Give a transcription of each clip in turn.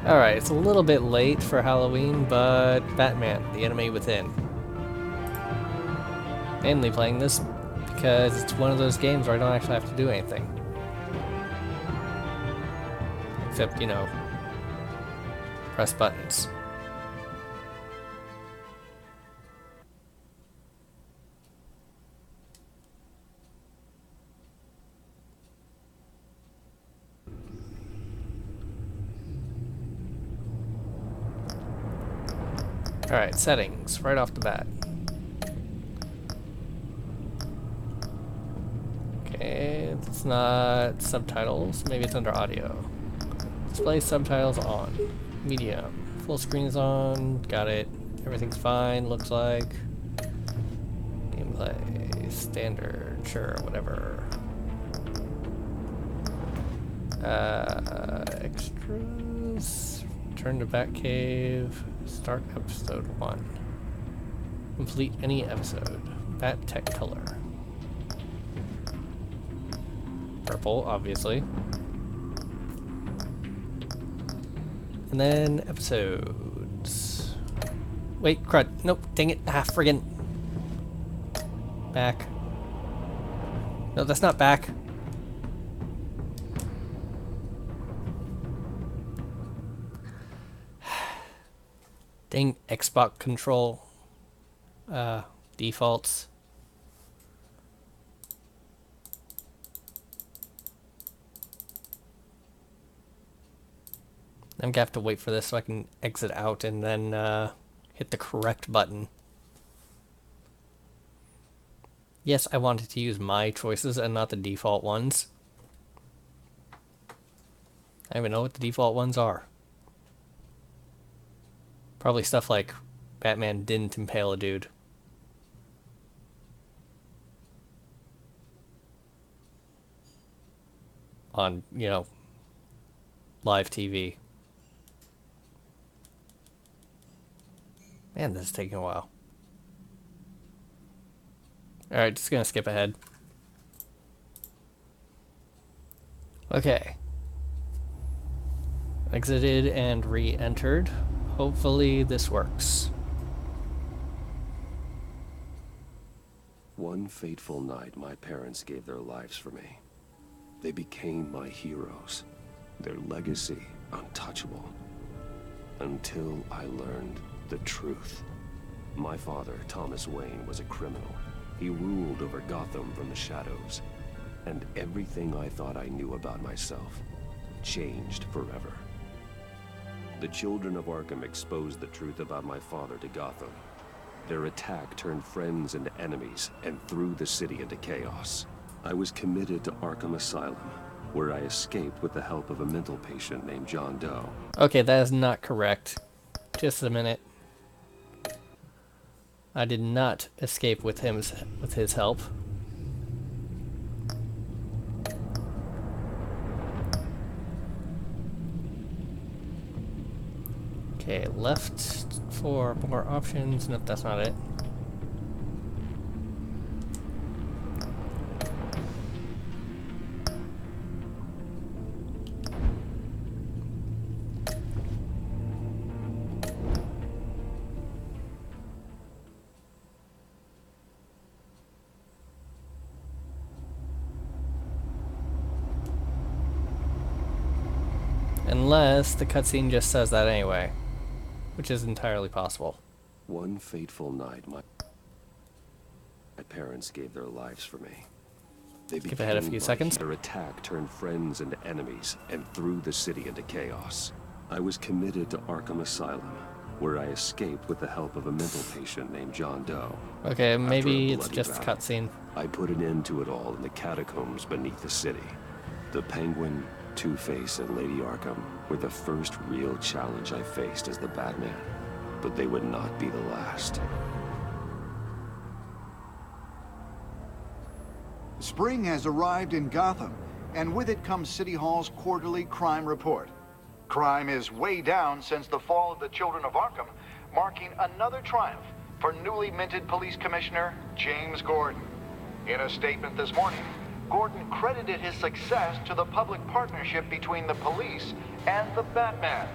Alright, it's a little bit late for Halloween, but Batman, The Enemy Within. Mainly playing this because it's one of those games where I don't actually have to do anything. Except, you know, press buttons. Alright, settings, right off the bat. Okay, it's not subtitles, maybe it's under audio. Display subtitles on. Medium. Full screen is on, got it. Everything's fine, looks like. Gameplay, standard, sure, whatever. Extras. Return to Batcave. Start episode 1. Complete any episode. Bat tech color. Purple, obviously. And then episodes. Wait, crud. Nope, dang it. Ah, friggin'. Back. No, that's not back. Dang Xbox control defaults. I'm gonna have to wait for this so I can exit out and then hit the correct button. Yes, I wanted to use my choices and not the default ones. I don't even know what the default ones are. Probably stuff like Batman didn't impale a dude. On, you know, live TV. Man, this is taking a while. Alright, just gonna skip ahead. Okay. Exited and re-entered. Hopefully this works. One fateful night, my parents gave their lives for me. They became my heroes. Their legacy untouchable. Until I learned the truth. My father, Thomas Wayne, was a criminal. He ruled over Gotham from the shadows. And everything I thought I knew about myself changed forever. The children of Arkham exposed the truth about my father to Gotham. Their attack turned friends into enemies and threw the city into chaos. I was committed to Arkham Asylum, where I escaped with the help of a mental patient named John Doe. Okay, that is not correct. Just a minute. I did not escape with his help. Okay, left for more options. Nope, that's not it. Unless the cutscene just says that anyway, which is entirely possible. One fateful night, my parents gave their lives for me. They Skip ahead a few seconds. Their attack turned friends into enemies and threw the city into chaos. I was committed to Arkham Asylum, where I escaped with the help of a mental patient named John Doe. Okay, maybe it's bloody just a battle, cutscene. I put an end to it all in the catacombs beneath the city. The Penguin, Two-Face, and Lady Arkham were the first real challenge I faced as the Batman, but they would not be the last. Spring has arrived in Gotham, and with it comes City Hall's quarterly crime report. Crime is way down since the fall of the Children of Arkham, marking another triumph for newly minted Police Commissioner James Gordon. In a statement this morning, Gordon credited his success to the public partnership between the police and the Batman.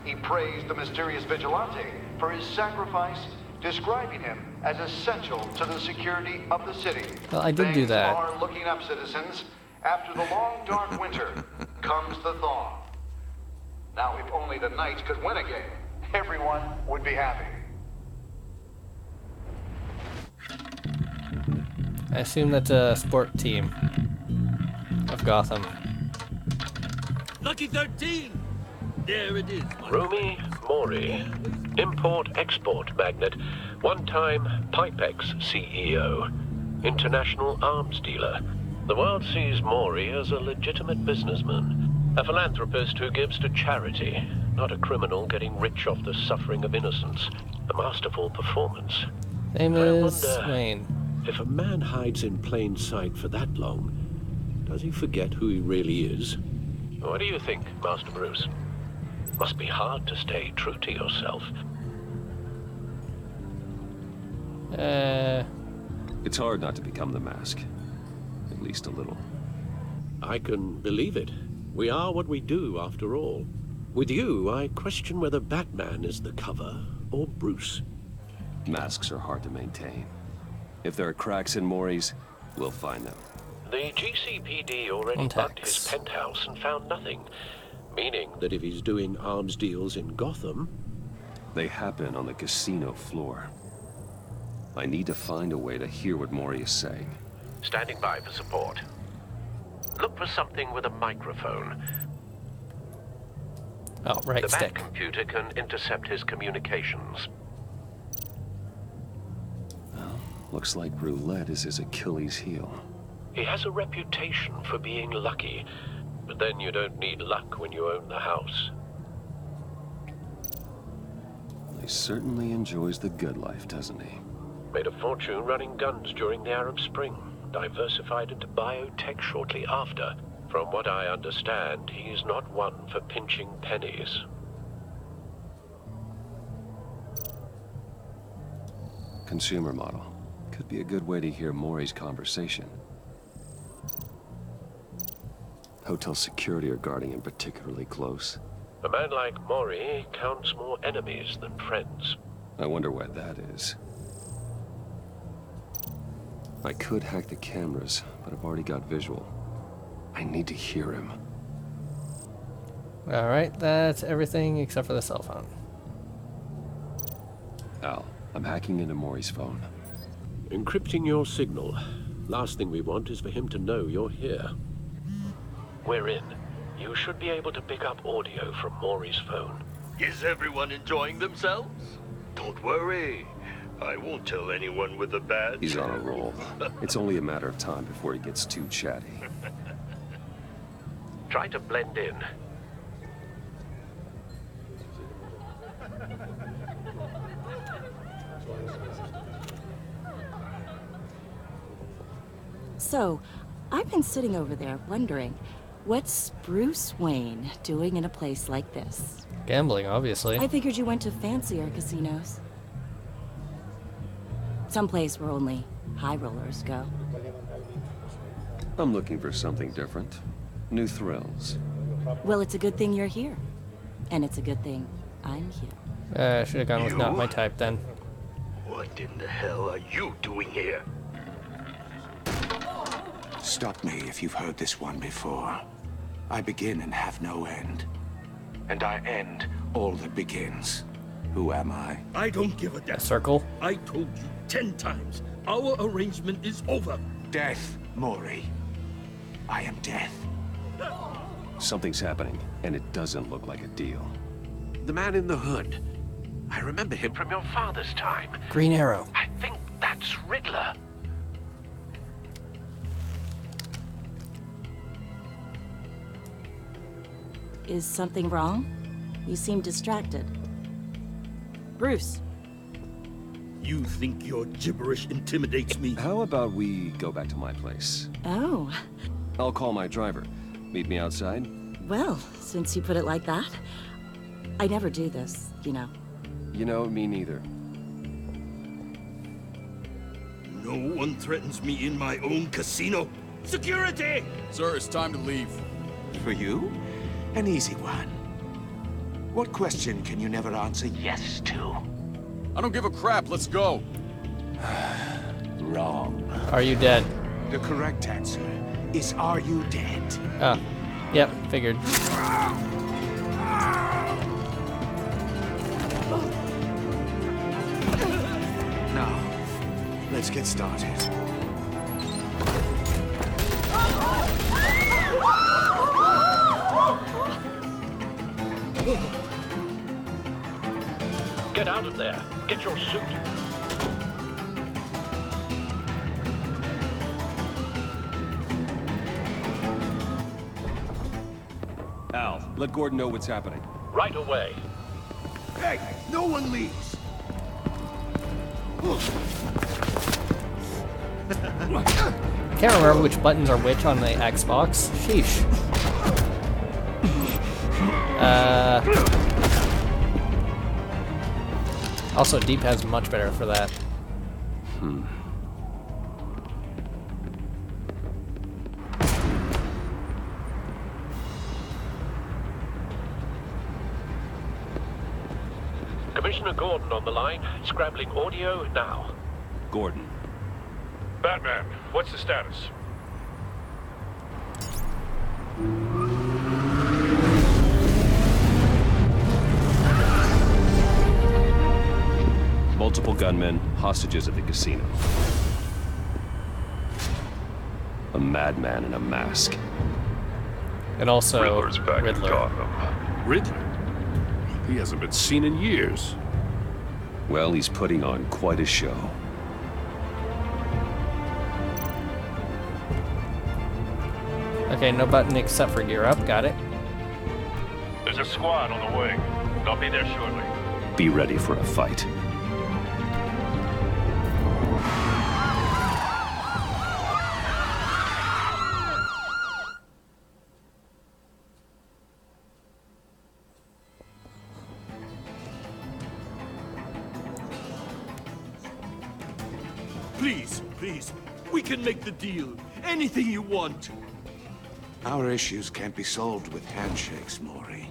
He praised the mysterious vigilante for his sacrifice, describing him as essential to the security of the city. Well, I did do that. Things are looking up, citizens. After the long, dark winter comes the thaw. Now, if only the Knights could win a game, everyone would be happy. I assume that's a sport team of Gotham. Lucky 13! There it is. Rumi Mori, import-export magnate, one-time Pipex CEO, international arms dealer. The world sees Mori as a legitimate businessman, a philanthropist who gives to charity, not a criminal getting rich off the suffering of innocence. A masterful performance. Name I is wonder Wayne. if a man hides in plain sight for that long, does he forget who he really is? What do you think, Master Bruce? Must be hard to stay true to yourself. It's hard not to become the Mask. At least a little. I can believe it. We are what we do, after all. With you, I question whether Batman is the cover or Bruce. Masks are hard to maintain. If there are cracks in Mori's, we'll find them. The GCPD already bugged his Contacts. penthouse and found nothing. Meaning that if he's doing arms deals in Gotham... They happen on the casino floor. I need to find a way to hear what Mori is saying. Standing by for support. Look for something with a microphone. Oh, right The stick. Bat computer can intercept his communications. Well, looks like roulette is his Achilles heel. He has a reputation for being lucky, but then you don't need luck when you own the house. He certainly enjoys the good life, doesn't he? Made a fortune running guns during the Arab Spring. Diversified into biotech shortly after. From what I understand, he's not one for pinching pennies. Consumer model. Could be a good way to hear Mori's conversation. Hotel security are guarding him particularly close. A man like Mori counts more enemies than friends. I wonder why that is. I could hack the cameras, but I've already got visual. I need to hear him. Alright, that's everything except for the cell phone. Al, I'm hacking into Mori's phone. Encrypting your signal. Last thing we want is for him to know you're here. We're in. You should be able to pick up audio from Mori's phone. Is everyone enjoying themselves? Don't worry. I won't tell anyone with a badge. He's on a roll. It's only a matter of time before he gets too chatty. Try to blend in. So, I've been sitting over there wondering, what's Bruce Wayne doing in a place like this? Gambling, obviously. I figured you went to fancier casinos. Someplace where only high rollers go. I'm looking for something different. New thrills. Well, it's a good thing you're here. And it's a good thing I'm here. Should have gone with not my type then. What in the hell are you doing here? Stop me if you've heard this one before. I begin and have no end. And I end all that begins. Who am I? I don't give a A damn. circle? I told you 10 times. Our arrangement is over. Death, Mori. I am death. Something's happening, and it doesn't look like a deal. The man in the hood. I remember him from your father's time. Green Arrow. I think that's Riddler. Is something wrong? You seem distracted. Bruce, You think your gibberish intimidates me? How about we go back to my place? oh, I'll call my driver. Meet me outside? well, since you put it like that, I never do this, you know. You know, me neither. No one threatens me in my own casino. Security! Sir, it's time to leave. For you, an easy one. What question can you never answer yes to? I don't give a crap. Let's go. Wrong. Are you dead? The correct answer is, are you dead? Oh. Yep, figured. Now, let's get started. Get out of there. Get your suit. Al, let Gordon know what's happening. Right away. Hey, no one leaves. Can't remember which buttons are which on the Xbox. Sheesh. Also, D-pad's much better for that. Commissioner Gordon on the line. Scrambling audio now. Gordon. Batman, what's the status? Multiple gunmen, hostages at the casino. A madman in a mask. And also, Riddler's back in Riddler. Gotham. Riddler? He hasn't been seen in years. Well, he's putting on quite a show. Okay, no button except for gear up. Got it. There's a squad on the way. They'll be there shortly. Be ready for a fight. Please, please, we can make the deal. Anything you want. Our issues can't be solved with handshakes, Maury.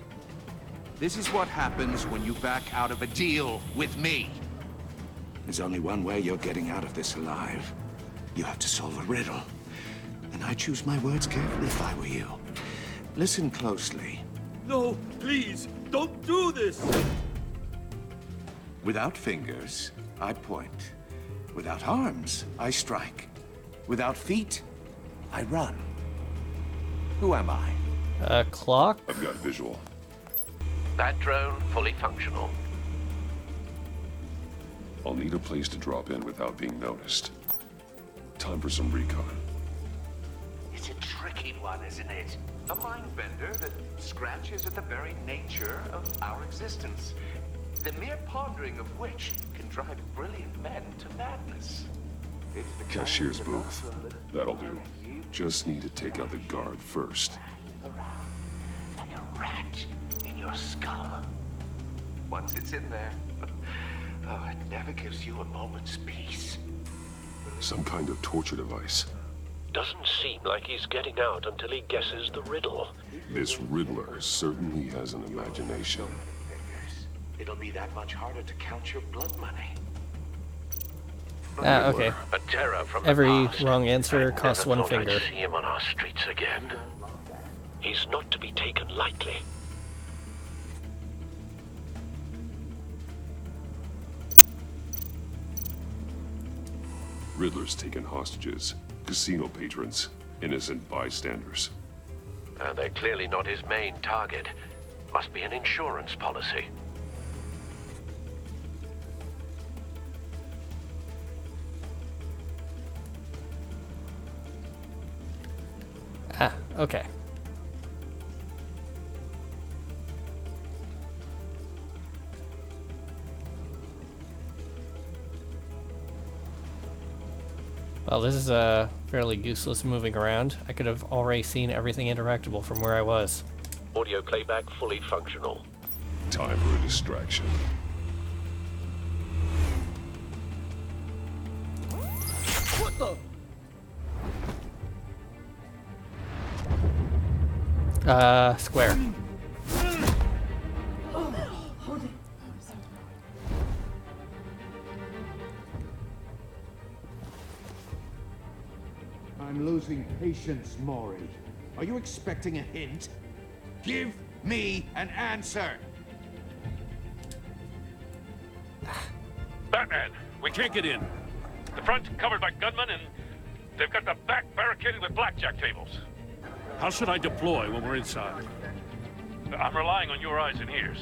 This is what happens when you back out of a deal with me. There's only one way you're getting out of this alive. You have to solve a riddle. And I choose my words carefully if I were you. Listen closely. No, please, don't do this. Without fingers, I point. Without arms, I strike. Without feet, I run. Who am I? Clock? I've got visual. That drone fully functional. I'll need a place to drop in without being noticed. Time for some recon. It's a tricky one, isn't it? A mind bender that scratches at the very nature of our existence. The mere pondering of which can drive brilliant men to madness. Cashier's booth. That'll do. Just need to take out the guard first. Like a rat in your skull. Once it's in there, oh, it never gives you a moment's peace. Some kind of torture device. Doesn't seem like he's getting out until he guesses the riddle. This Riddler certainly has an imagination. It'll be that much harder to count your blood money. Okay. A terror from the Every past. wrong answer I costs never one thought I'd finger. see him on our streets again. He's not to be taken lightly. Riddler's taken hostages, casino patrons, innocent bystanders. They're clearly not his main target. Must be an insurance policy. Ah, okay. Well, this is fairly useless moving around. I could have already seen everything interactable from where I was. Audio playback fully functional. Time for a distraction. What the? Square. losing patience, Maury. Are you expecting a hint? Give me an answer! Batman, we can't get in. The front covered by gunmen, and they've got the back barricaded with blackjack tables. How should I deploy when we're inside? I'm relying on your eyes and ears.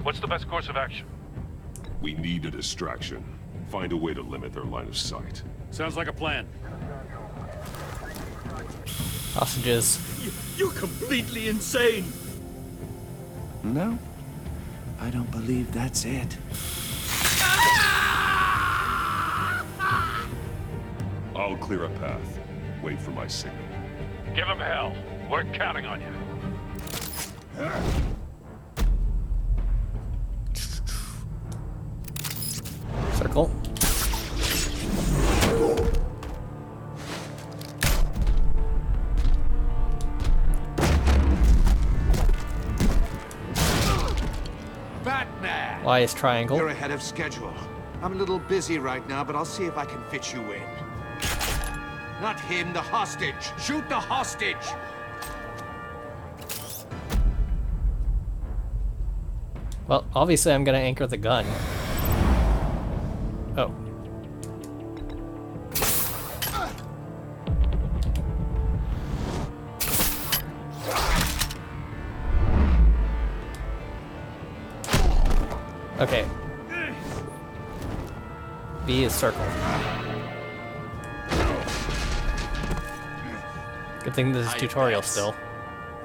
What's the best course of action? We need a distraction. Find a way to limit their line of sight. Sounds like a plan. Hostages. You're completely insane! No, I don't believe that's it. I'll clear a path. Wait for my signal. Give them hell. We're counting on you. Circle. Batman! Y is triangle. You're ahead of schedule. I'm a little busy right now, but I'll see if I can fit you in. Not him, the hostage! Shoot the hostage! Well, obviously I'm gonna anchor the gun. Oh. Okay. B is circle. Good thing this is tutorial still.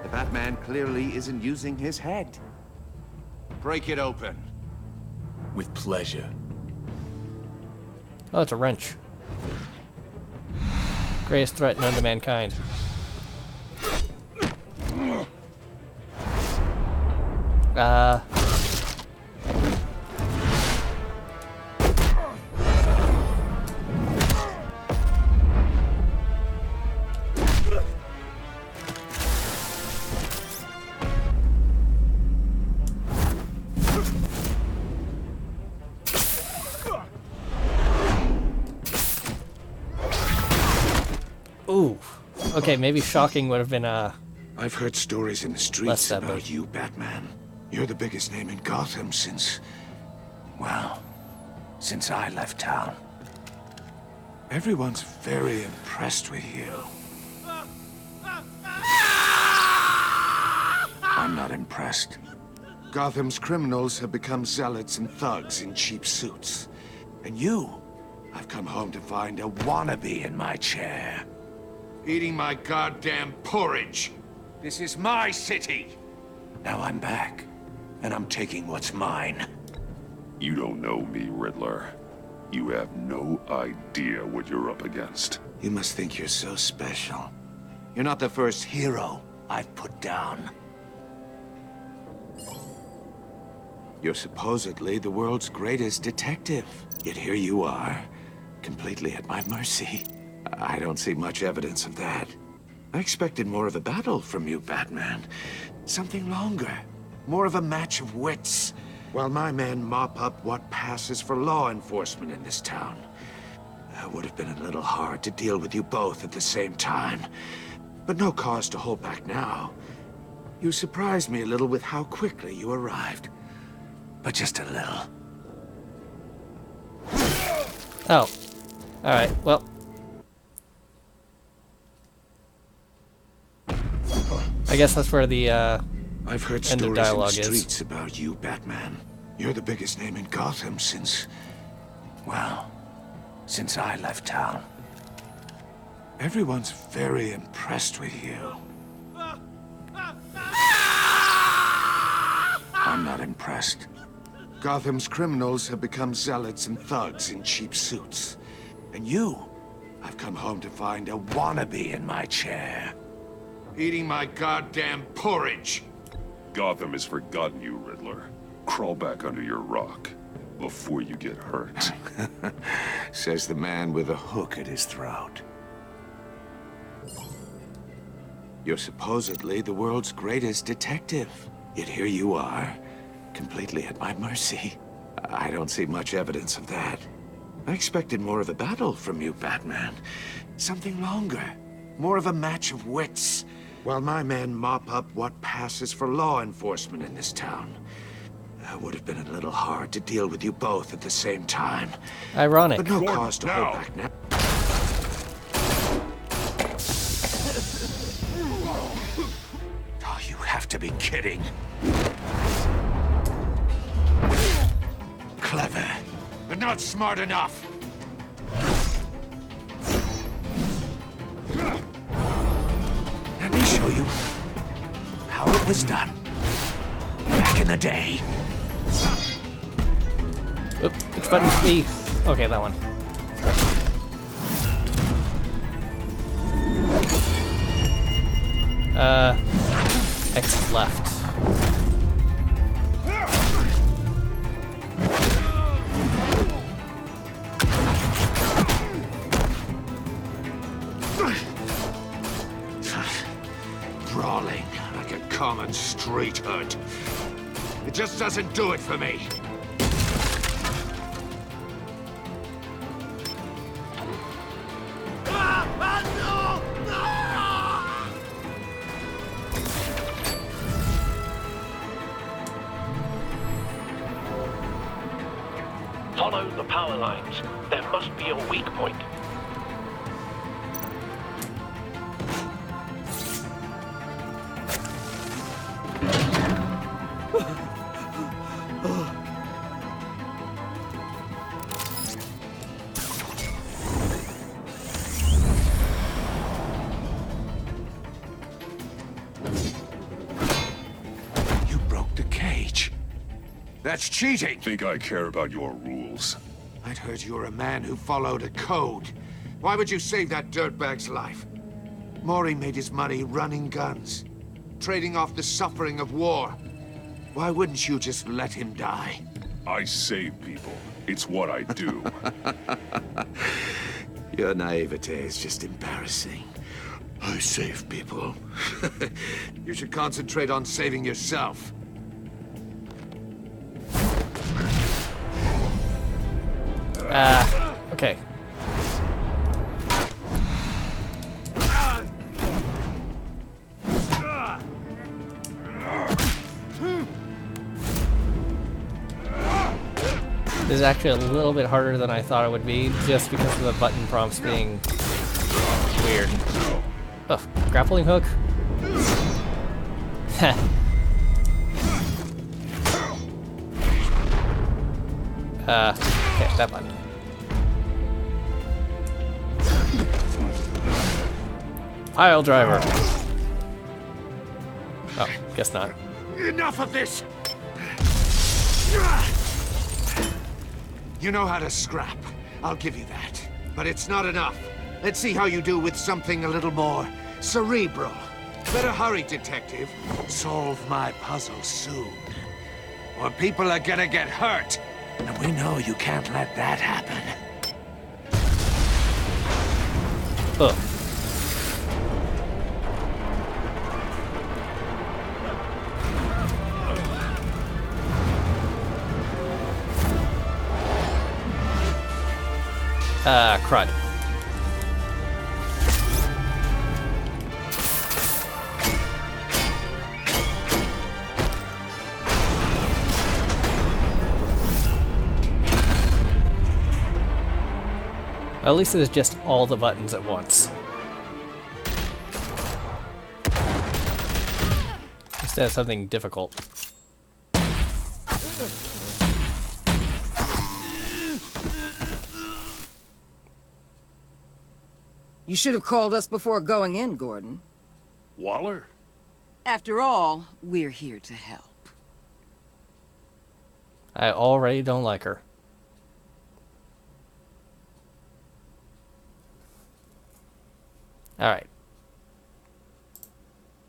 The Batman clearly isn't using his head. Break it open. With pleasure. Oh, it's a wrench. Greatest threat known to mankind. Ooh. Okay, maybe shocking would have been I've heard stories in the streets about you, Batman. You're the biggest name in Gotham since... well, since I left town. Everyone's very impressed with you. I'm not impressed. Gotham's criminals have become zealots and thugs in cheap suits. And you, I've come home to find a wannabe in my chair. Eating my goddamn porridge. This is my city. Now I'm back, and I'm taking what's mine. You don't know me, Riddler. You have no idea what you're up against. You must think you're so special. You're not the first hero I've put down. You're supposedly the world's greatest detective. Yet here you are, completely at my mercy. I don't see much evidence of that. I expected more of a battle from you, Batman. Something longer. More of a match of wits. While my men mop up what passes for law enforcement in this town. It would have been a little hard to deal with you both at the same time. But no cause to hold back now. You surprised me a little with how quickly you arrived. But just a little. Oh. Alright, well. I guess that's where the I've heard end of stories dialogue in the is. streets about you, Batman. You're the biggest name in Gotham since... well, since I left town. Everyone's very impressed with you. I'm not impressed. Gotham's criminals have become zealots and thugs in cheap suits. And you, I've come home to find a wannabe in my chair. Eating my goddamn porridge. Gotham has forgotten you, Riddler. Crawl back under your rock before you get hurt. Says the man with a hook at his throat. You're supposedly the world's greatest detective. Yet here you are, completely at my mercy. I don't see much evidence of that. I expected more of a battle from you, Batman. Something longer. More of a match of wits, while my men mop up what passes for law enforcement in this town. It would have been a little hard to deal with you both at the same time. Ironic. But no cause to hold back now. Oh, you have to be kidding. Clever, but not smart enough. Let me show you how it was done back in the day. Oop, which button? E. Okay, that one. X left. Brawling like a common street hood. It just doesn't do it for me. Follow the power lines. There must be a weak point. You broke the cage. That's cheating. Think I care about your rules? I'd heard you were a man who followed a code. Why would you save that dirtbag's life? Mori made his money running guns, trading off the suffering of war. Why wouldn't you just let him die? I save people. It's what I do. Your naivete is just embarrassing. I save people. You should concentrate on saving yourself. Okay. This is actually a little bit harder than I thought it would be, just because of the button prompts being weird. Oh, grappling hook? Heh. Okay, that button. Pile driver. Oh, guess not. Enough of this! You know how to scrap. I'll give you that. But it's not enough. Let's see how you do with something a little more cerebral. Better hurry, detective. Solve my puzzle soon. Or people are gonna get hurt. And we know you can't let that happen. Ugh. Crud. At least it is just all the buttons at once. Instead of something difficult. You should have called us before going in, Gordon. Waller? After all, we're here to help. I already don't like her. Alright.